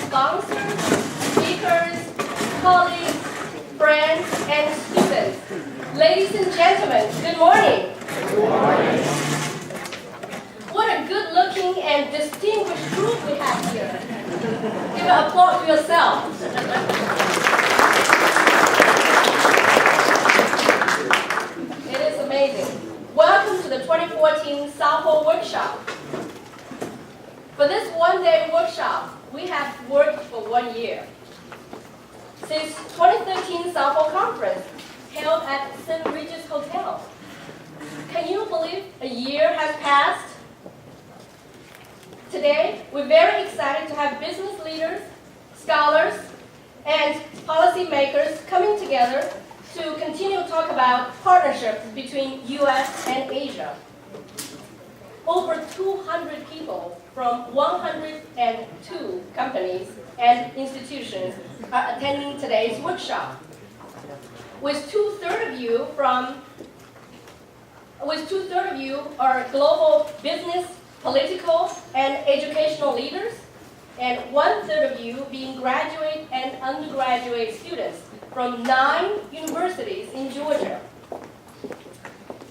sponsors, speakers, colleagues, friends, and students. Ladies and gentlemen, good morning. Good morning. What a good-looking and distinguished group we have here. Give an applause for yourself. It is amazing. Welcome to the 2014 Saupo workshop. For this one-day workshop, we have worked for 1 year. Since 2013 Saupo conference held at St. Regis Hotel. Can you believe a year has passed? Today, we're very excited to have business leaders, scholars, and policymakers coming together to continue to talk about partnerships between U.S. and Asia. Over 200 people from 102 companies and institutions are attending today's workshop. With two-thirds of you are global business, political, and educational leaders, and 1/3 of you being graduate and undergraduate students from 9 universities in Georgia.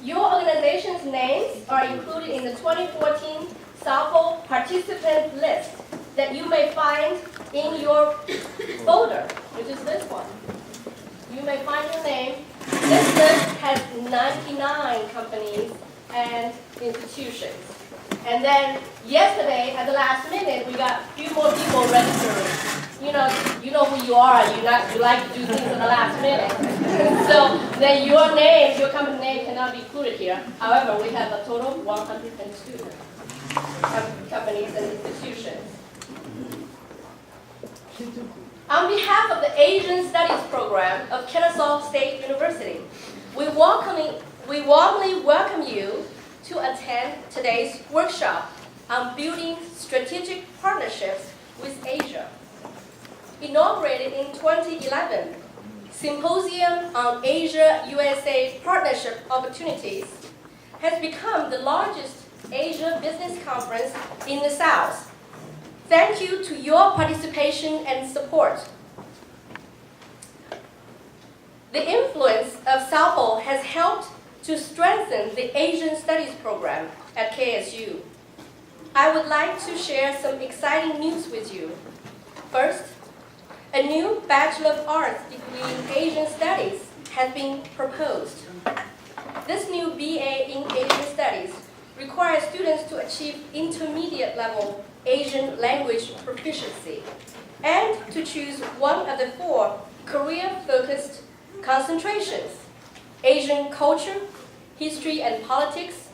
Your organization's names are included in the 2014 Saupo participant list that you may find in your folder, which is this one. You may find your name. This list has 99 companies and institutions. And then yesterday, at the last minute, we got a few more people registered. You know who you are. You like to do things at the last minute. So then your name, your company name cannot be included here. However, we have a total of 102 companies and institutions. On behalf of the Asian Studies Program of Kennesaw State University, we warmly welcome you to attend today's workshop on building strategic partnerships with Asia. Inaugurated in 2011, Symposium on Asia-USA Partnership Opportunities has become the largest Asia business conference in the South. Thank you to your participation and support. The influence of Saupo has helped to strengthen the Asian Studies program at KSU. I would like to share some exciting news with you. First, a new Bachelor of Arts degree in Asian Studies has been proposed. This new BA in Asian Studies requires students to achieve intermediate level Asian language proficiency and to choose one of the 4 career-focused concentrations: Asian culture, history and politics,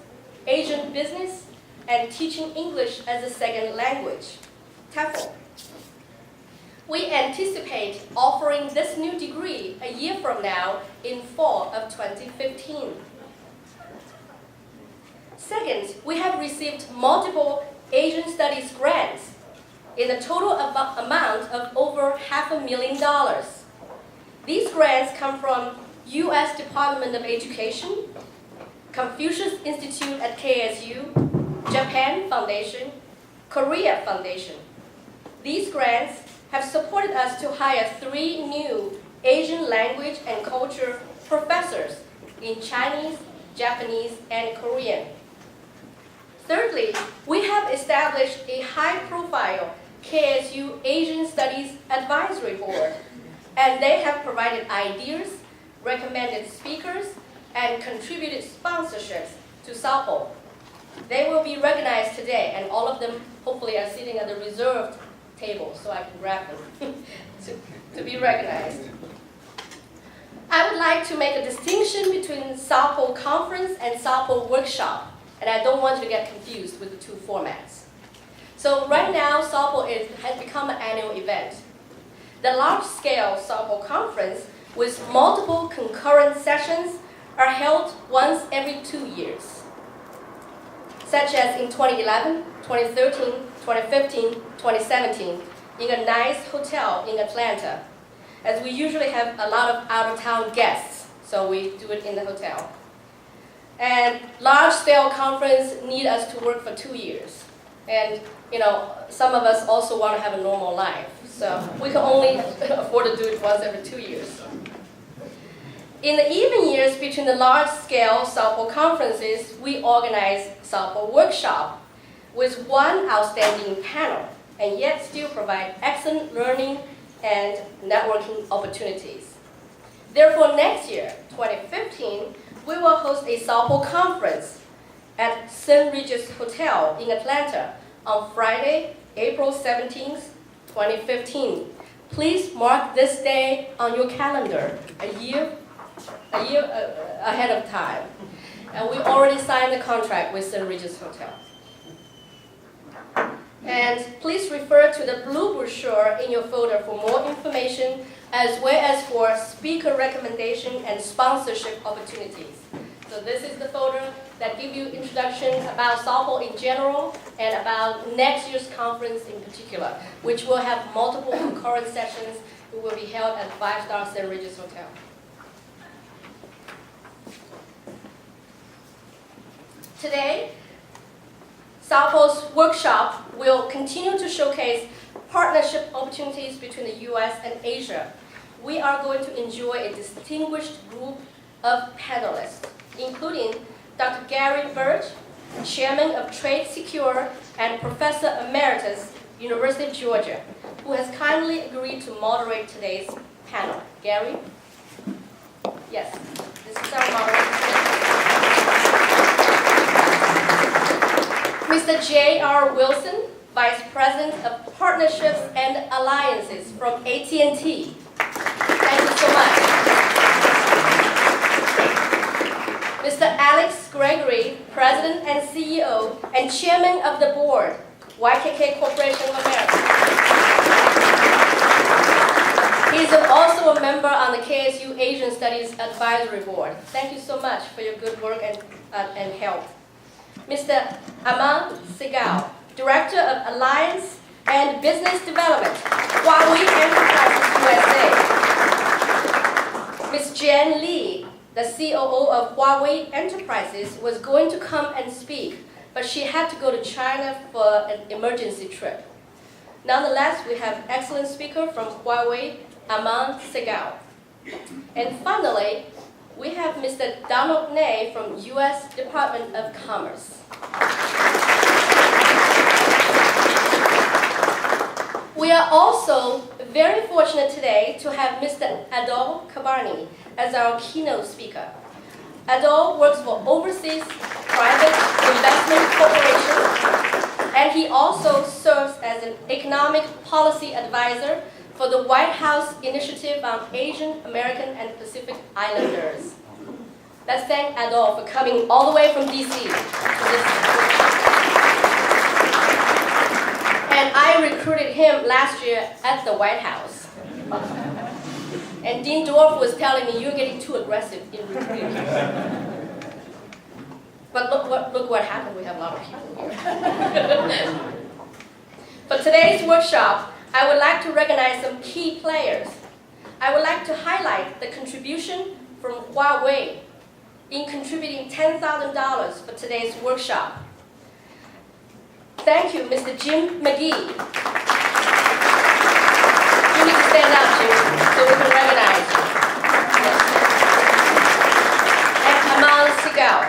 Asian business, and teaching English as a second language, TEFL. We anticipate offering this new degree a year from now in fall of 2015. Second, we have received multiple Asian Studies grants in a total amount of over $500,000. These grants come from U.S. Department of Education, Confucius Institute at KSU, Japan Foundation, Korea Foundation. These grants have supported us to hire 3 new Asian language and culture professors in Chinese, Japanese, and Korean. Thirdly, we have established a high-profile KSU Asian Studies Advisory Board, and they have provided ideas, recommended speakers, and contributed sponsorships to Saupo. They will be recognized today, and all of them hopefully are sitting at the reserved table, so I can grab them to be recognized. I would like to make a distinction between Saupo Conference and Saupo Workshop, and I don't want you to get confused with the 2 formats. So right now, Saupo has become an annual event. The large-scale Saupo Conference with multiple concurrent sessions are held once every 2 years, such as in 2011, 2013, 2015, 2017, in a nice hotel in Atlanta, as we usually have a lot of out-of-town guests, so we do it in the hotel. And large-scale conference need us to work for 2 years. And some of us also want to have a normal life. So we can only afford to do it once every 2 years. In the even years between the large-scale Saupo conferences, we organize Saupo workshop with one outstanding panel, and yet still provide excellent learning and networking opportunities. Therefore, next year, 2015, we will host a Saupo conference at St. Regis Hotel in Atlanta on Friday, April 17th, 2015. Please mark this day on your calendar a year ahead of time. And we already signed the contract with St. Regis Hotel. And please refer to the blue brochure in your folder for more information, as well as for speaker recommendation and sponsorship opportunities. So this is the folder that gives you introduction about Saupo in general and about next year's conference in particular, which will have multiple concurrent sessions that will be held at 5-star St. Regis Hotel. Today, Saupo's workshop will continue to showcase partnership opportunities between the U.S. and Asia. We are going to enjoy a distinguished group of panelists, including Dr. Gary Birch, Chairman of Trade Secure and Professor Emeritus, University of Georgia, who has kindly agreed to moderate today's panel. Gary? Yes, this is our moderator. Mr. J.R. Wilson, Vice President of Partnerships and Alliances from AT&T. Thank you so much. Mr. Alex Gregory, President and CEO and Chairman of the Board, YKK Corporation of America. He is also a member on the KSU Asian Studies Advisory Board. Thank you so much for your good work and help. Mr. Aman Segal, Director of Alliance and Business Development, Huawei Enterprises USA. Ms. Jen Lee, the COO of Huawei Enterprises, was going to come and speak, but she had to go to China for an emergency trip. Nonetheless, we have excellent speaker from Huawei, Aman Segal. And finally, we have Mr. Donald Ney from U.S. Department of Commerce. We are also very fortunate today to have Mr. Adol Kabani as our keynote speaker. Adol works for Overseas Private Investment Corporation, and he also serves as an economic policy advisor for the White House Initiative on Asian American and Pacific Islanders. Let's thank Adol for coming all the way from DC. And I recruited him last year at the White House. And Dean Dorff was telling me, you're getting too aggressive in recruiting him. But look what happened. We have a lot of people here. For today's workshop, I would like to recognize some key players. I would like to highlight the contribution from Huawei in contributing $10,000 for today's workshop. Thank you, Mr. Jim McGee. You need to stand up, Jim, so we can recognize you. Yes. And Amal Segal.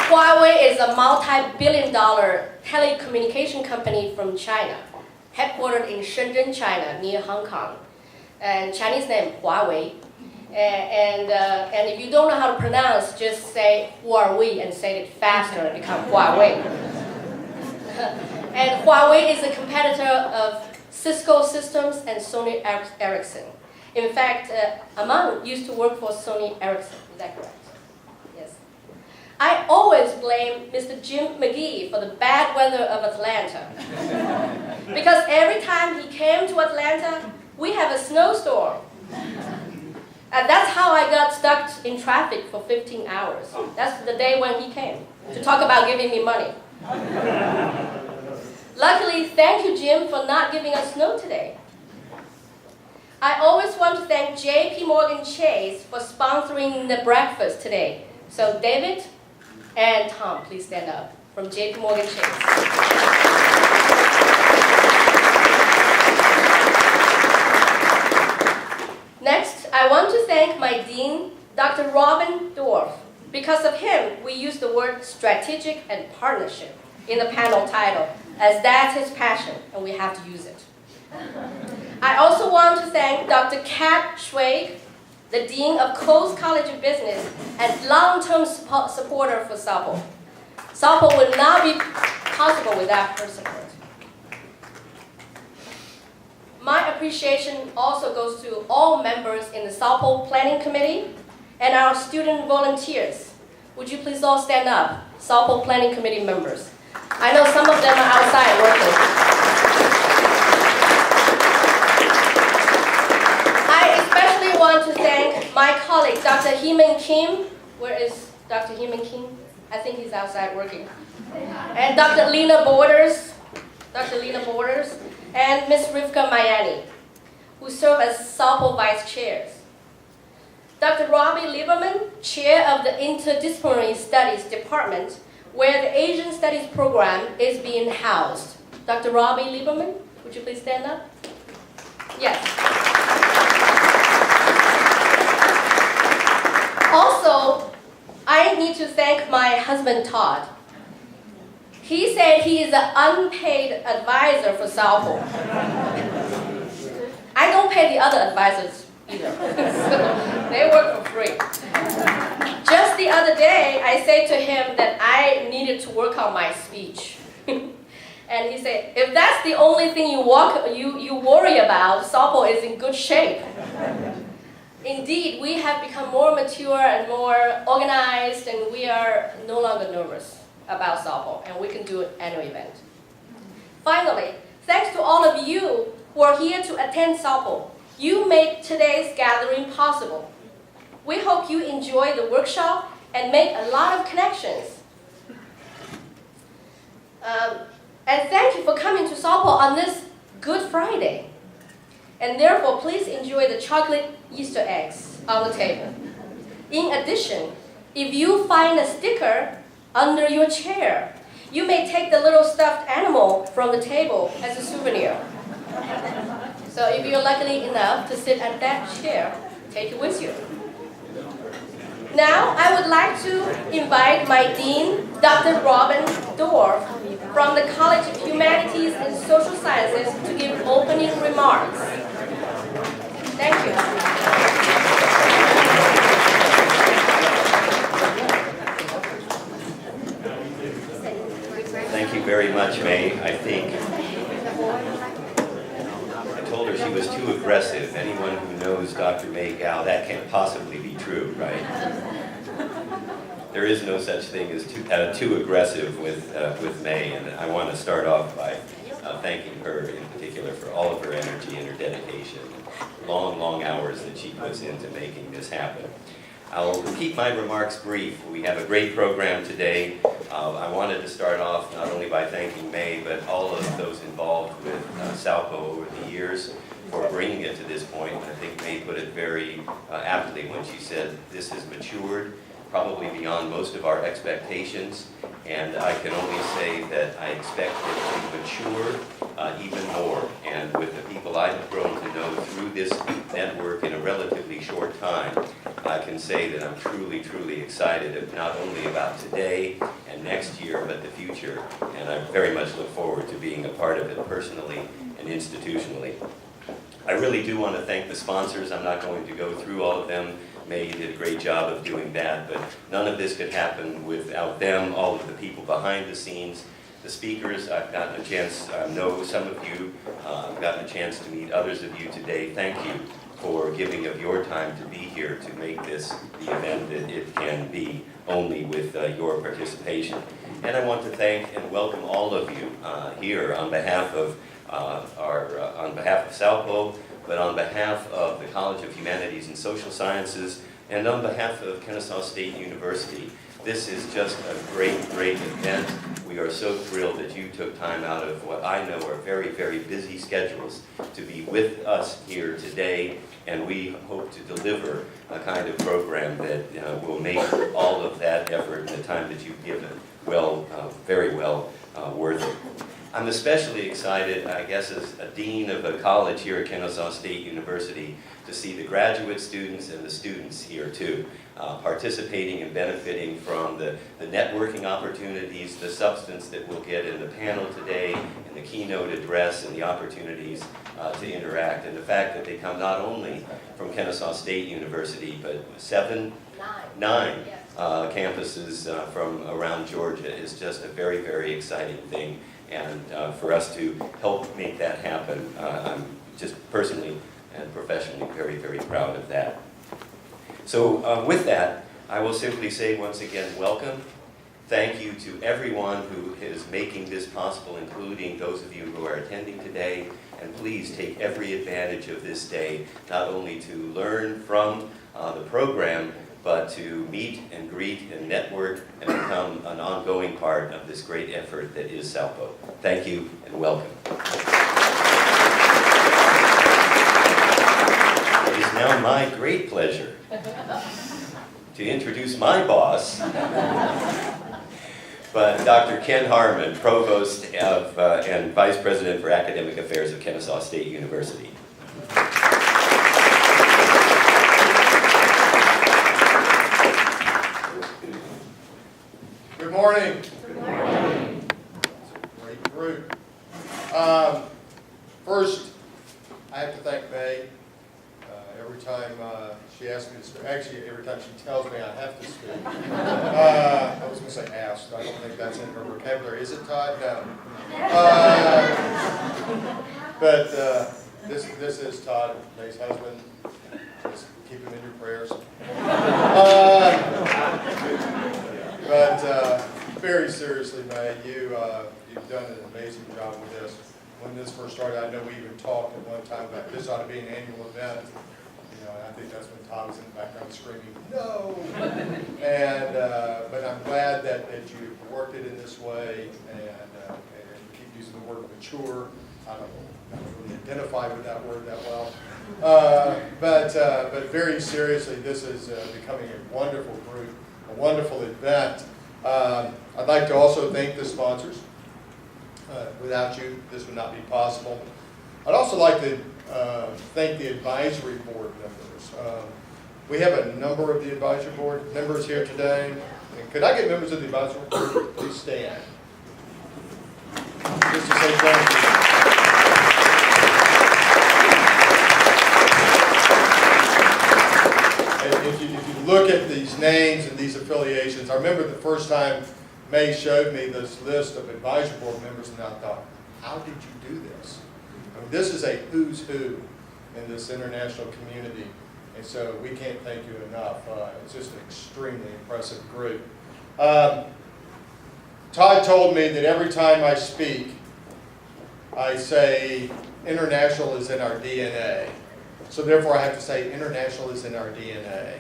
Huawei is a multi-billion-dollar telecommunication company from China, headquartered in Shenzhen, China, near Hong Kong. And Chinese name, Huawei. And if you don't know how to pronounce, just say Huawei and say it faster and become Huawei. And Huawei is a competitor of Cisco Systems and Sony Ericsson. In fact, Aman used to work for Sony Ericsson. Is that correct? Yes. I always blame Mr. Jim McGee for the bad weather of Atlanta. Because every time he came to Atlanta, we have a snowstorm. And that's how I got stuck in traffic for 15 hours. That's the day when he came to talk about giving me money. Luckily, thank you, Jim, for not giving us snow today. I always want to thank JP Morgan Chase for sponsoring the breakfast today. So, David, And Tom, please stand up, from JP Morgan Chase. Next, I want to thank my dean, Dr. Robin Dorff. Because of him, we use the word strategic and partnership in the panel title, as that's his passion, and we have to use it. I also want to thank Dr. Kat Schweig, the Dean of Coast College of Business and long-term supporter for Saupo. Saupo would not be possible without her support. My appreciation also goes to all members in the Saupo Planning Committee and our student volunteers. Would you please all stand up, Saupo Planning Committee members? I know some of them are outside working. I especially want to thank my colleague, Dr. Heeman Kim. Where is Dr. Heeman Kim? I think he's outside working. And Dr. Lena Borders, and Ms. Rivka Mayani, who serve as Saupo vice chairs. Dr. Robbie Lieberman, chair of the Interdisciplinary Studies Department, where the Asian Studies program is being housed. Dr. Robbie Lieberman, would you please stand up? Yes. Also, I need to thank my husband, Todd. He said he is an unpaid advisor for Saupo. I don't pay the other advisors either. So they work for free. Just the other day, I said to him that I needed to work on my speech. And he said, if that's the only thing you worry about, Saupo is in good shape. Indeed, we have become more mature and more organized, and we are no longer nervous about Saupo, and we can do any event. Finally, thanks to all of you who are here to attend Saupo. You make today's gathering possible. We hope you enjoy the workshop and make a lot of connections. And thank you for coming to Saupo on this Good Friday. And therefore, please enjoy the chocolate Easter eggs on the table. In addition, if you find a sticker under your chair, you may take the little stuffed animal from the table as a souvenir. So if you're lucky enough to sit at that chair, take it with you. Now, I would like to invite my dean, Dr. Robin Dorff, from the College of Humanities and Social Sciences to give opening remarks. Thank you. Thank you very much, May. I think I told her she was too aggressive. Anyone who knows Dr. May Gao, that can't possibly be true, right? There is no such thing as too aggressive with May, and I want to start off by thanking her in particular for all of her energy and her dedication, long hours that she puts into making this happen. I'll keep my remarks brief. We have a great program today. I wanted to start off not only by thanking May, but all of those involved with Saupo over the years for bringing it to this point. I think May put it very aptly when she said this has matured, probably beyond most of our expectations, and I can only say that I expect it to mature even more. And with the people I have grown to know through this network in a relatively short time, I can say that I'm truly excited not only about today and next year, but the future, and I very much look forward to being a part of it personally and institutionally. I really do want to thank the sponsors. I'm not going to go through all of them. May did a great job of doing that, but none of this could happen without them, all of the people behind the scenes. The speakers, I've gotten a chance, know some of you, I've gotten a chance to meet others of you today. Thank you for giving of your time to be here to make this the event that it can be, only with your participation. And I want to thank and welcome all of you here on behalf of Saupo, but on behalf of the College of Humanities and Social Sciences, and on behalf of Kennesaw State University. This is just a great event we are so thrilled that you took time out of what I know are very, very busy schedules to be with us here today, and we hope to deliver a kind of program that will make all of that effort and the time that you've given very well worth it. I'm especially excited, I guess, as a dean of a college here at Kennesaw State University, to see the graduate students and the students here too, participating and benefiting from the networking opportunities, the substance that we'll get in the panel today, and the keynote address, and the opportunities to interact, and the fact that they come not only from Kennesaw State University, but nine campuses from around Georgia is just a very, very exciting thing. And for us to help make that happen, I'm just personally and professionally very, very proud of that. So with that, I will simply say once again, welcome. Thank you to everyone who is making this possible, including those of you who are attending today. And please take every advantage of this day, not only to learn from the program, but to meet and greet and network and become an ongoing part of this great effort that is Saupo. Thank you and welcome. It is now my great pleasure to introduce my boss, but Dr. Ken Harmon, Provost of, and Vice President for Academic Affairs of Kennesaw State University. Good morning. Good morning. It's a great group. First, I have to thank May. Every time she asks me to speak, actually every time she tells me I have to speak. I was going to say asked. I don't think that's in her vocabulary. Is it, Todd? No. But this is Todd, May's husband. Just keep him in your prayers. But very seriously, May, you've done an amazing job with this. When this first started, I know we even talked at one time about this ought to be an annual event. You know, and I think that's when Todd was in the background screaming, "No!" And but I'm glad that you worked it in this way and keep using the word mature. I don't really identify with that word that well. But very seriously, this is becoming a wonderful group, a wonderful event. I'd like to also thank the sponsors. Without you, this would not be possible. I'd also like to thank the advisory board members. We have a number of the advisory board members here today. And could I get members of the advisory board please stand? Just to say thank you. If you look at these names and these affiliations, I remember the first time May showed me this list of advisory board members, and I thought, how did you do this? I mean, this is a who's who in this international community, and so we can't thank you enough. It's just an extremely impressive group. Todd told me that every time I speak, I say international is in our DNA. So therefore I have to say international is in our DNA.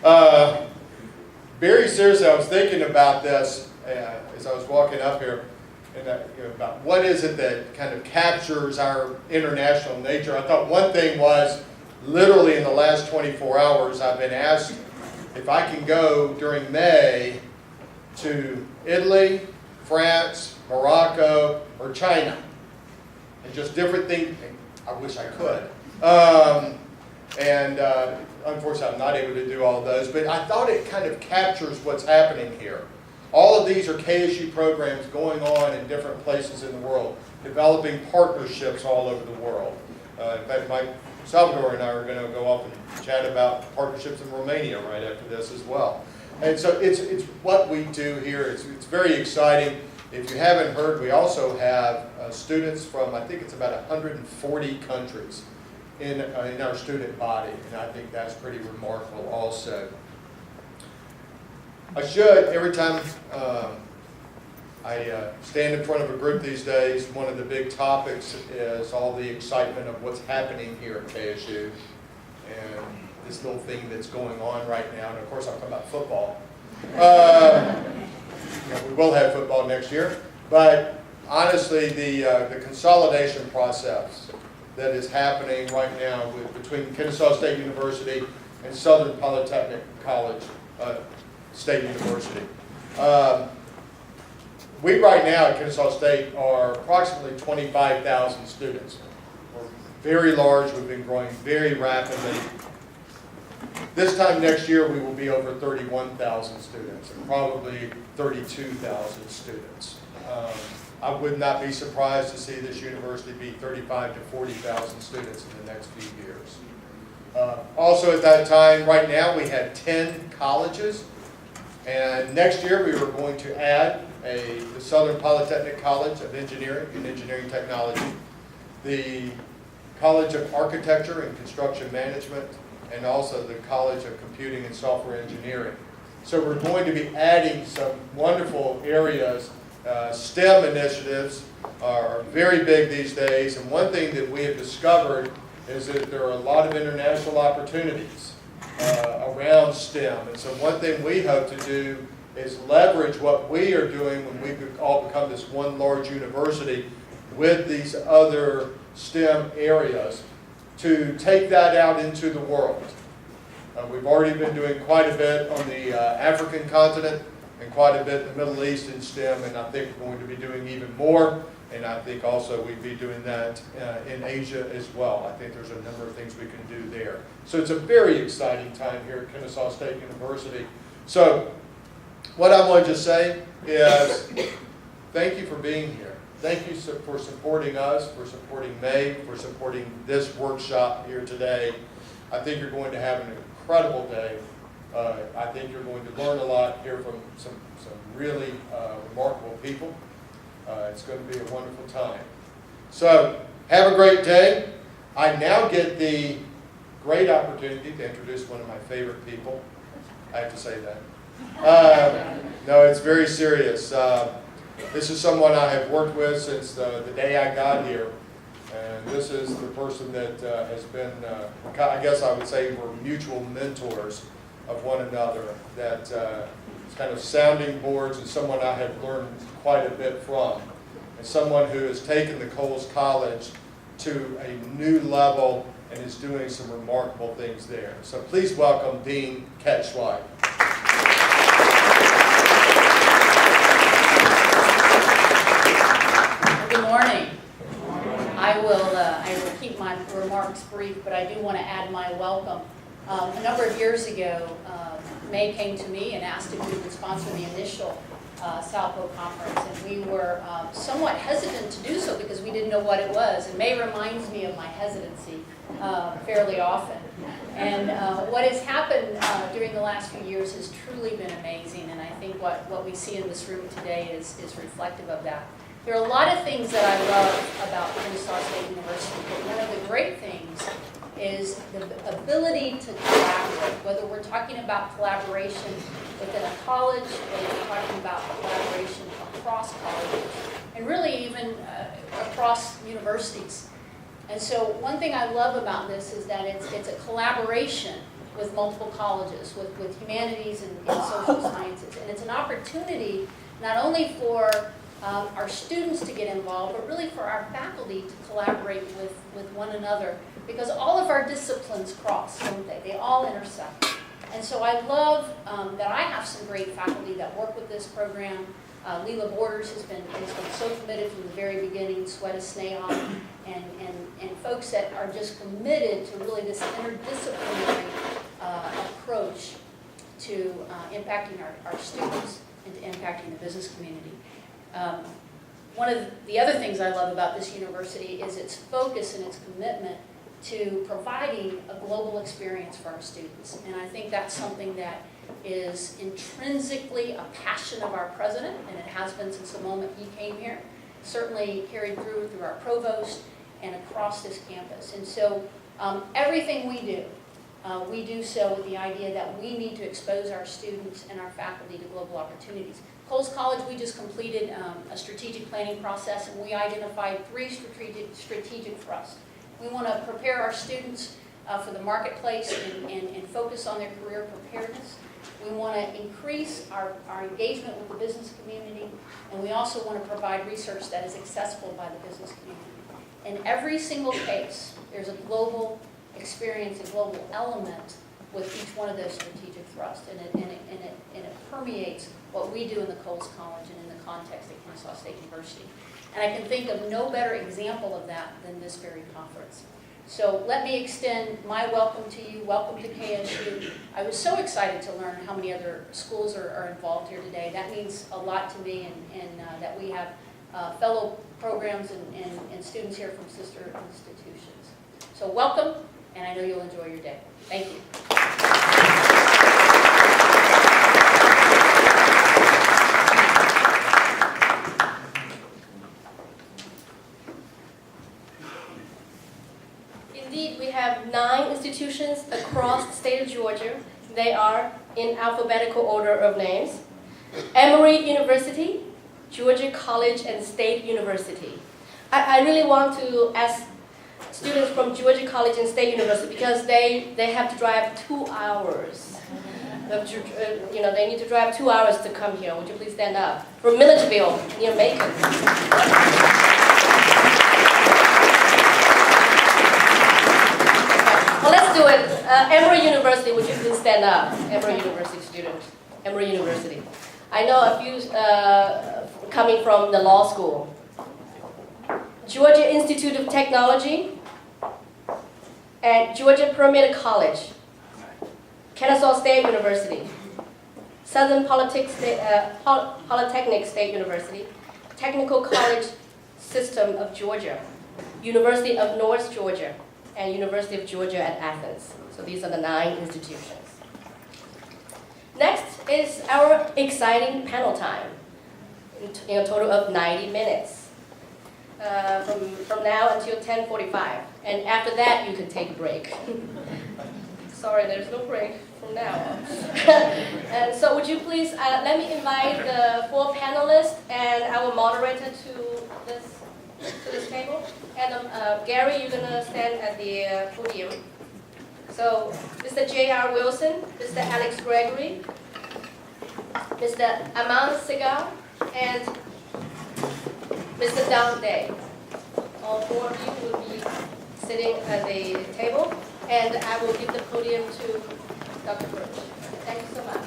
Okay. Very seriously, I was thinking about this as I was walking up here, and about what is it that kind of captures our international nature. I thought one thing was, literally in the last 24 hours, I've been asked if I can go during May to Italy, France, Morocco, or China, and just different things. I wish I could. Unfortunately, I'm not able to do all of those, but I thought it kind of captures what's happening here. All of these are KSU programs going on in different places in the world, developing partnerships all over the world. In fact, Mike Salvador and I are going to go off and chat about partnerships in Romania right after this as well. And so it's what we do here. It's very exciting. If you haven't heard, we also have students from, I think it's about 140 countries in our student body, and I think that's pretty remarkable also. I should, every time I stand in front of a group these days, one of the big topics is all the excitement of what's happening here at KSU, and this little thing that's going on right now, and of course I'm talking about football. we will have football next year, but honestly, the consolidation process that is happening right now between Kennesaw State University and Southern Polytechnic College State University. We right now at Kennesaw State are approximately 25,000 students. We're very large, we've been growing very rapidly. This time next year we will be over 31,000 students and probably 32,000 students. I would not be surprised to see this university be 35 to 40,000 students in the next few years. Also at that time, right now we have 10 colleges, and next year we are going to add the Southern Polytechnic College of Engineering and Engineering Technology, the College of Architecture and Construction Management, and also the College of Computing and Software Engineering. So we're going to be adding some wonderful areas. STEM initiatives are very big these days, and one thing that we have discovered is that there are a lot of international opportunities around STEM. And so one thing we hope to do is leverage what we are doing when we all become this one large university with these other STEM areas to take that out into the world. We've already been doing quite a bit on the African continent and quite a bit in the Middle East in STEM, and I think we're going to be doing even more, and I think also we'd be doing that in Asia as well. I think there's a number of things we can do there. So it's a very exciting time here at Kennesaw State University. So what I wanted to say is thank you for being here. Thank you for supporting us, for supporting May, for supporting this workshop here today. I think you're going to have an incredible day. I think you're going to learn a lot, hear from some really remarkable people. It's going to be a wonderful time. So have a great day. I now get the great opportunity to introduce one of my favorite people. I have to say that. No, it's very serious. This is someone I have worked with since the day I got here. And this is the person that has been, I guess I would say we're mutual mentors of one another, that is kind of sounding boards, and someone I have learned quite a bit from. And someone who has taken the Coles College to a new level and is doing some remarkable things there. So please welcome Dean Ketchwright. Good morning. I will keep my remarks brief, but I do want to add my welcome. A number of years ago, May came to me and asked if we would sponsor the initial Saupo conference, and we were somewhat hesitant to do so because we didn't know what it was. And May reminds me of my hesitancy fairly often. And what has happened during the last few years has truly been amazing, and I think what we see in this room today is reflective of that. There are a lot of things that I love about Kennesaw State University, but one of the great things is the ability to collaborate, whether we're talking about collaboration within a college, whether we're talking about collaboration across colleges, and really even across universities. And so one thing I love about this is that it's a collaboration with multiple colleges, with humanities and social sciences. And it's an opportunity not only for our students to get involved, but really for our faculty to collaborate with one another, because all of our disciplines cross, don't they? They all intersect. And so I love that I have some great faculty that work with this program. Leela Borders has been so committed from the very beginning, Sweta Sneha, and folks that are just committed to really this interdisciplinary approach to impacting our students and to impacting the business community. One of the other things I love about this university is its focus and its commitment to providing a global experience for our students. And I think that's something that is intrinsically a passion of our president, and it has been since the moment he came here, certainly carried through our provost and across this campus. And so everything we do so with the idea that we need to expose our students and our faculty to global opportunities. Coles College, we just completed a strategic planning process, and we identified 3 strategic thrusts. We want to prepare our students for the marketplace and focus on their career preparedness. We want to increase our engagement with the business community, and we also want to provide research that is accessible by the business community. In every single case, there's a global experience, a global element with each one of those strategic thrusts, and it permeates what we do in the Coles College and in the context at Kennesaw State University. And I can think of no better example of that than this very conference. So let me extend my welcome to you. Welcome to KSU. I was so excited to learn how many other schools are involved here today. That means a lot to me, and that we have fellow programs and students here from sister institutions. So welcome, and I know you'll enjoy your day. Thank you. Indeed, we have 9 institutions across the state of Georgia. They are in alphabetical order of names. Emory University, Georgia College and State University. I really want to ask students from Georgia College and State University, because they have to drive 2 hours. They need to drive 2 hours to come here. Would you please stand up? From Milledgeville, near Macon. Well, let's do it. Emory University, would you please stand up? Emory University students. Emory University. I know a few coming from the law school. Georgia Institute of Technology and Georgia Permitter College. Kennesaw State University. Southern Polytechnic State University. Technical College System of Georgia. University of North Georgia. And University of Georgia at Athens. So these are the 9 institutions. Next is our exciting panel time, in a total of 90 minutes, from now until 10:45. And after that, you can take a break. Sorry, there's no break from now on. And so would you please, let me invite the 4 panelists and our moderator to this table. And Gary, you're going to stand at the podium. So Mr. J.R. Wilson, Mr. Alex Gregory, Mr. Aman Segal, and Mr. Don Day. All 4 of you will be sitting at the table, and I will give the podium to Dr. Birch. Thank you so much.